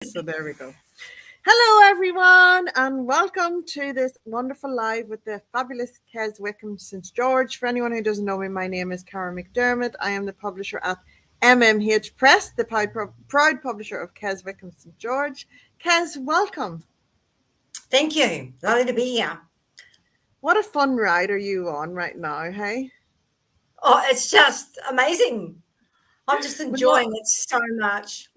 So there we go. Hello, everyone, and welcome to this wonderful live with the fabulous Kez Wickham St George. For anyone who doesn't know me, my name is Cara McDermott. I am the publisher at MMH Press, the proud publisher of Kez Wickham St George. Kez, welcome. Thank you. Lovely to be here. What a fun ride are you on right now, hey? Oh, it's just amazing. I'm just enjoying it so much.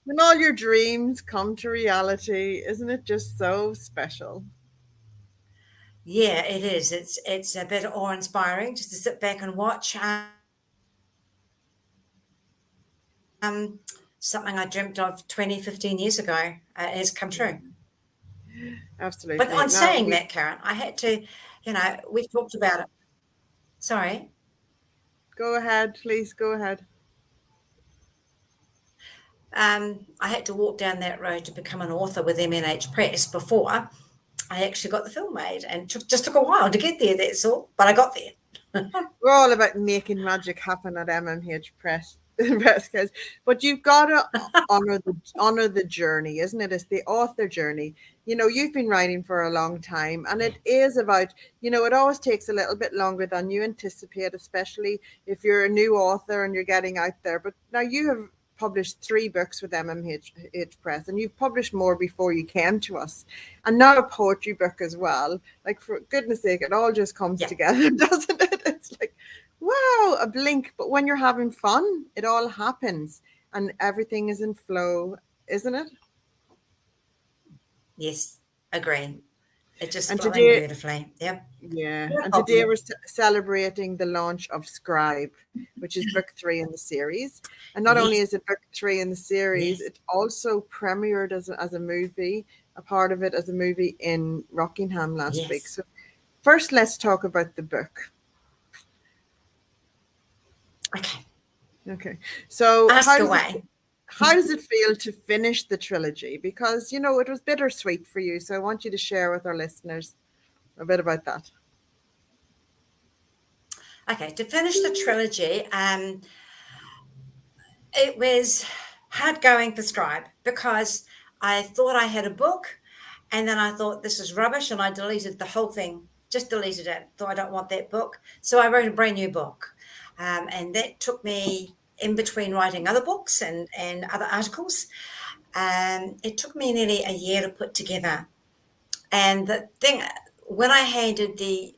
When all your dreams come to reality, isn't it just so special? Yeah, it is. It's a bit awe-inspiring just to sit back and watch something I dreamt of 20, 15 years ago has come true. But Absolutely. on saying that, Karen, I had to, we've talked about it. Sorry. Go ahead, please go ahead. I had to walk down that road to become an author with MMH Press before I actually got the film made, and just took a while to get there, that's all. But I got there. We're all about making magic happen at MMH Press. Guys. But you've got to honor the journey, isn't it? It's the author journey. You know, you've been writing for a long time, and it is about, it always takes a little bit longer than you anticipate, especially if you're a new author and you're getting out there. But now you have published 3 books with MMH Press, and you've published more before you came to us, and now a poetry book as well. Like, for goodness sake, it all just comes together, doesn't it? It's like, wow, a blink. But when you're having fun, it all happens and everything is in flow, isn't it? Yes, agree. It just And flowing today, beautifully. Yep. yeah, No and today problem. we're celebrating the launch of Scribe, which is book 3 in the series. And not only Yes, is it book 3 in the series, yes. it also premiered as a movie, a part of it as a movie in Rockingham last week. Yes. So first, let's talk about the book. Okay. Okay, so Ask away. how does it feel to finish the trilogy? Because it was bittersweet for you, so I want you to share with our listeners a bit about that. Okay, to finish the trilogy, it was hard going for Scribe because I thought I had a book, and then I thought this is rubbish, and I deleted the whole thing. Just deleted it. Thought I don't want that book, so I wrote a brand new book, and that took me in between writing other books and other articles. It took me nearly a year to put together. And the thing, when I handed the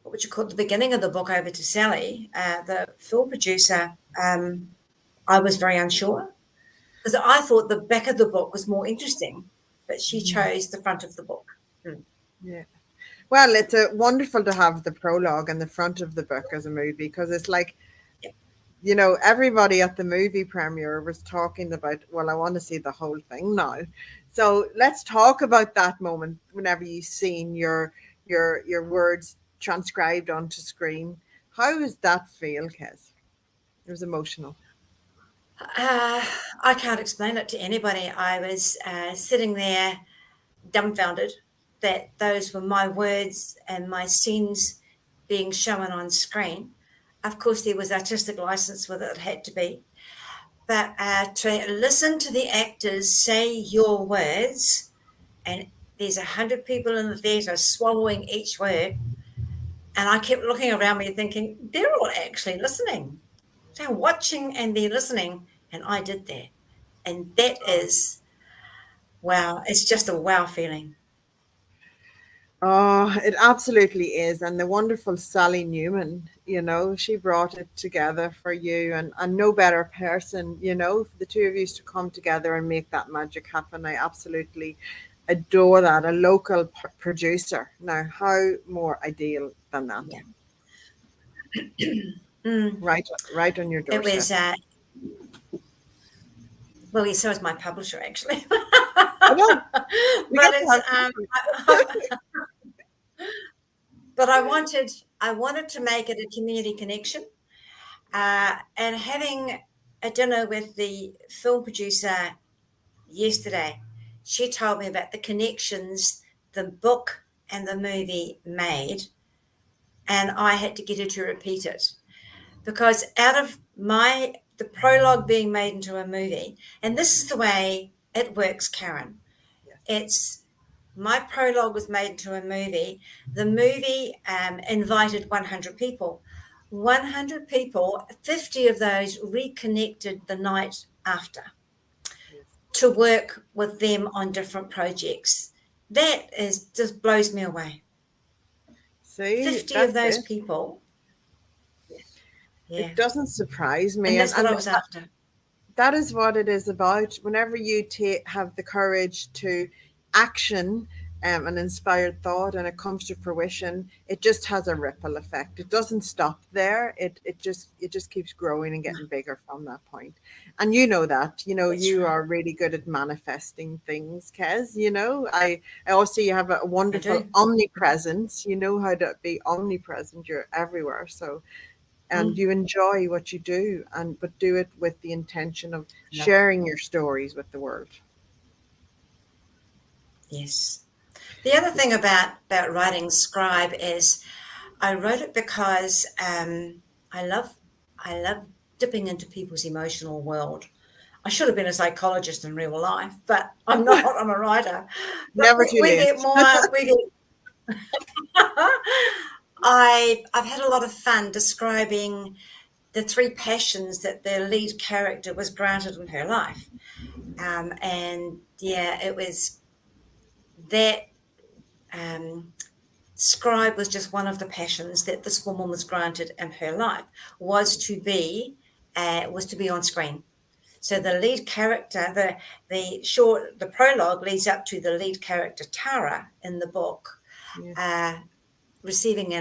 what would you call it, the beginning of the book over to Sally, the film producer, I was very unsure because I thought the back of the book was more interesting, but she chose the front of the book. Yeah. Well, it's wonderful to have the prologue and the front of the book as a movie, because it's like, Yeah. everybody at the movie premiere was talking about, well, I want to see the whole thing now. So let's talk about that moment whenever you've seen your words transcribed onto screen. How does that feel, Kez? It was emotional. Uh, I can't explain it to anybody. I was sitting there dumbfounded that those were my words and my scenes being shown on screen. Of course, there was artistic license with it, it had to be. But to listen to the actors say your words, and there's 100 people in the theatre swallowing each word, and I kept looking around me thinking, they're all actually listening. They're watching and they're listening, and I did that. And that is, wow, it's just a wow feeling. Oh, it absolutely is. And the wonderful Sally Newman, she brought it together for you, and no better person, for the two of you to come together and make that magic happen. I absolutely adore that. A local producer. Now, how more ideal than that? Yeah. Mm, Right on your it doorstep. was, well, so is my publisher, actually. I know. We But get to it's, have but I wanted to make it a community connection. And having a dinner with the film producer yesterday, she told me about the connections the book and the movie made, and I had to get her to repeat it because out of my the prologue being made into a movie. And this is the way it works, Karen. Yes. It's my prologue was made into a movie. The movie invited 100 people. 100 people, 50 of those reconnected the night after Yes. to work with them on different projects. That is just blows me away. See, 50 of that's those it. people. Yeah. It doesn't surprise me, And that's what and I was after. that is what it is about. Whenever you have the courage to action, an inspired thought, and it comes to fruition, it just has a ripple effect. It doesn't stop there. It just keeps growing and No, getting bigger from that point. And you know that. that's You right. are really good at manifesting things, Kez. I also you have a I wonderful do. omnipresence. You know how to be omnipresent. You're everywhere. So and Mm, you enjoy what you do, and but do it with the intention of I love it. sharing your stories with the world. Yes. The other thing about writing Scribe is I wrote it because I love I love dipping into people's emotional world. I should have been a psychologist in real life, but I'm not. I'm a writer. But Never we, too we late. get more. We get. I've had a lot of fun describing the three passions that the lead character was granted in her life, and yeah, it was that. Um, Scribe was just one of the passions that this woman was granted in her life was to be on screen. So the lead character, the prologue leads up to the lead character Tara in the book, Yeah. uh, receiving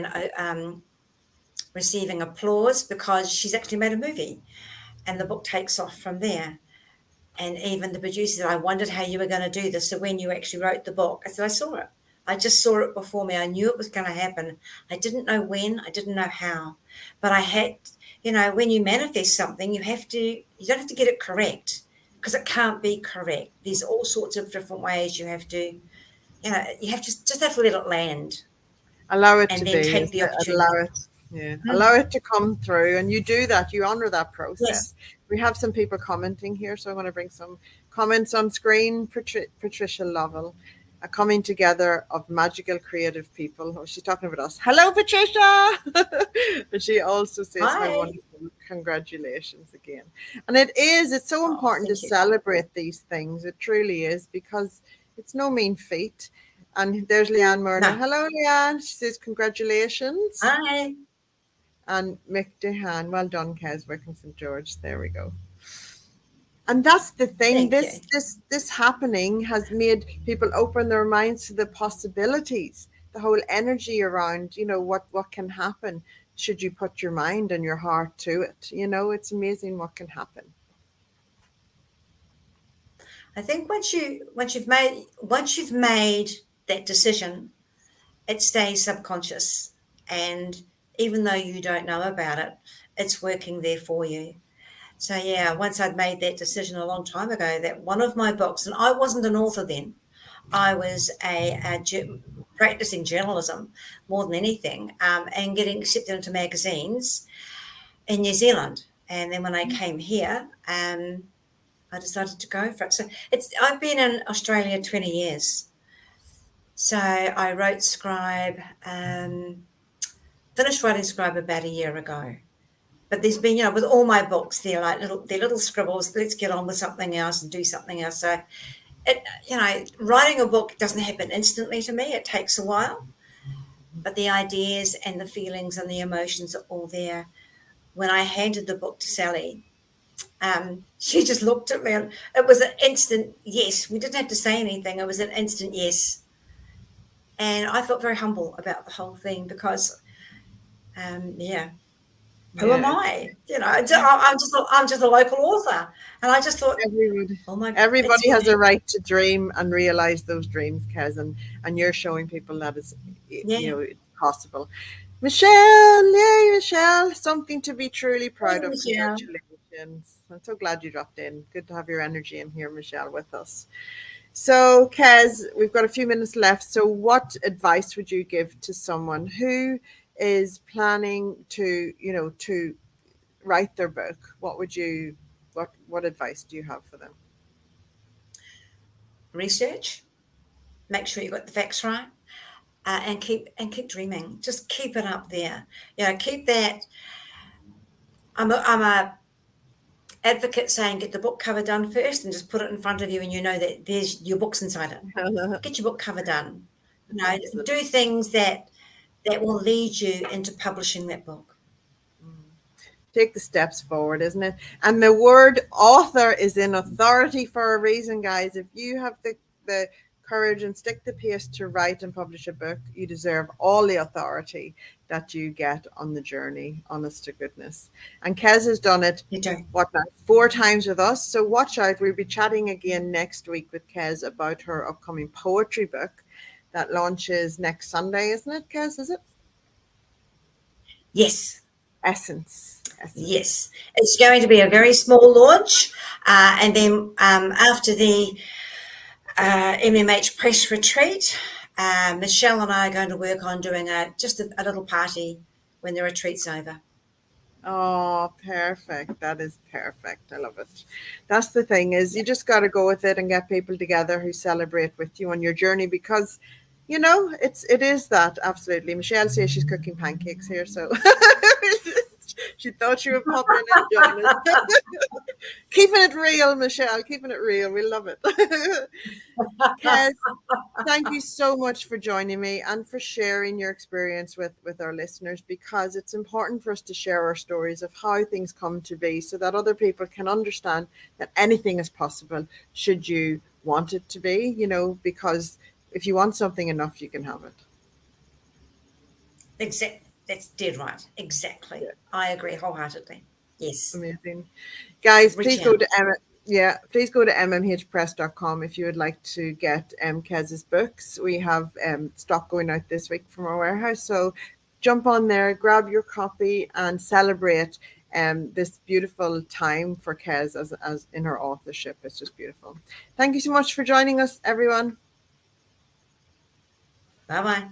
receiving applause because she's actually made a movie, and the book takes off from there. And even the producer said, I wondered how you were going to do this. So when you actually wrote the book, I said, I saw it. I just saw it before me. I knew it was going to happen. I didn't know when, I didn't know how. But I had, when you manifest something, you don't have to get it correct because it can't be correct. There's all sorts of different ways you have to just have to let it land Allow it to and then be, take isn't the it? opportunity. Allow it. Yeah. Mm, Allow it to come through, and you do that. You honor that yes. process. We have some people commenting here, so I want to bring some comments on screen. Patricia Lovell, a coming together of magical creative people. Oh, she's talking about us. Hello, Patricia. And she also says how Hi. wonderful. Congratulations again. And it's so Oh, important to thank you. celebrate these things. It truly is, because it's no mean feat. And there's Leanne Myrna. No. Hello, Leanne. She says, congratulations. Hi. And Mick Dehan, well done, Kez Wickham St George. There we go. And that's the thing. Thank This you. this this happening has made people open their minds to the possibilities, the whole energy around, what can happen should you put your mind and your heart to it. It's amazing what can happen. I think once you've made that decision, it stays subconscious, and even though you don't know about it, it's working there for you. So yeah, once I'd made that decision a long time ago that one of my books, and I wasn't an author then, I was practicing journalism more than anything, and getting accepted into magazines in New Zealand. And then when I came here, I decided to go for it. So I've been in Australia 20 years. So I wrote Scribe, finished writing Scribe about a year ago. But there's been, with all my books, they're little scribbles. Let's get on with something else and do something else. So writing a book doesn't happen instantly to me. It takes a while, but the ideas and the feelings and the emotions are all there. When I handed the book to Sally, she just looked at me, and it was an instant yes. We didn't have to say anything. It was an instant yes. And I felt very humble about the whole thing because, yeah, who am Yeah, I? I'm just a local author, and I just thought, everybody oh my, it's everybody going to has a happen. right to dream and realize those dreams, Kez, and you're showing people that Yeah. it's possible. Michelle, yay, Michelle, something to be truly Hey, proud of. Michelle. Congratulations. I'm so glad you dropped in. Good to have your energy in here, Michelle, with us. So, Kez, we've got a few minutes left. So, what advice would you give to someone who is planning to write their book, what advice do you have for them? Research, make sure you got the facts right, and keep dreaming. Just keep it up there. Keep that. I'm a advocate saying get the book cover done first and just put it in front of you, and you know that there's your books inside it. Get your book cover done. Do things that will lead you into publishing that book. Take the steps forward, isn't it? And the word author is in authority for a reason, guys. If you have the courage and stick the pace to write and publish a book, you deserve all the authority that you get on the journey, honest to goodness. And Kez has done it, You do. what now, 4 times with us. So watch out. We'll be chatting again next week with Kez about her upcoming poetry book that launches next Sunday, isn't it, Kez? Is it? Yes. Essence. Yes. It's going to be a very small launch, and then after the MMH Press retreat, Michelle and I are going to work on doing just a little party when the retreat's over. Oh, perfect. That is perfect. I love it. That's the thing, is you just got to go with it and get people together who celebrate with you on your journey, because it is that. Absolutely. Michelle says she's cooking pancakes here, so she thought she would pop in and join us. Keeping it real, Michelle, keeping it real. We love it. Kez, thank you so much for joining me and for sharing your experience with our listeners, because it's important for us to share our stories of how things come to be so that other people can understand that anything is possible should you want it to be, because if you want something enough, you can have it. Exactly. That's dead right. Exactly. Yeah. I agree wholeheartedly. Yes. Amazing. Guys, Reach please go out. to please go to mmhpress.com if you would like to get Kez's books. We have stock going out this week from our warehouse, so jump on there, grab your copy, and celebrate this beautiful time for Kez as in her authorship. It's just beautiful. Thank you so much for joining us, everyone. Bye-bye.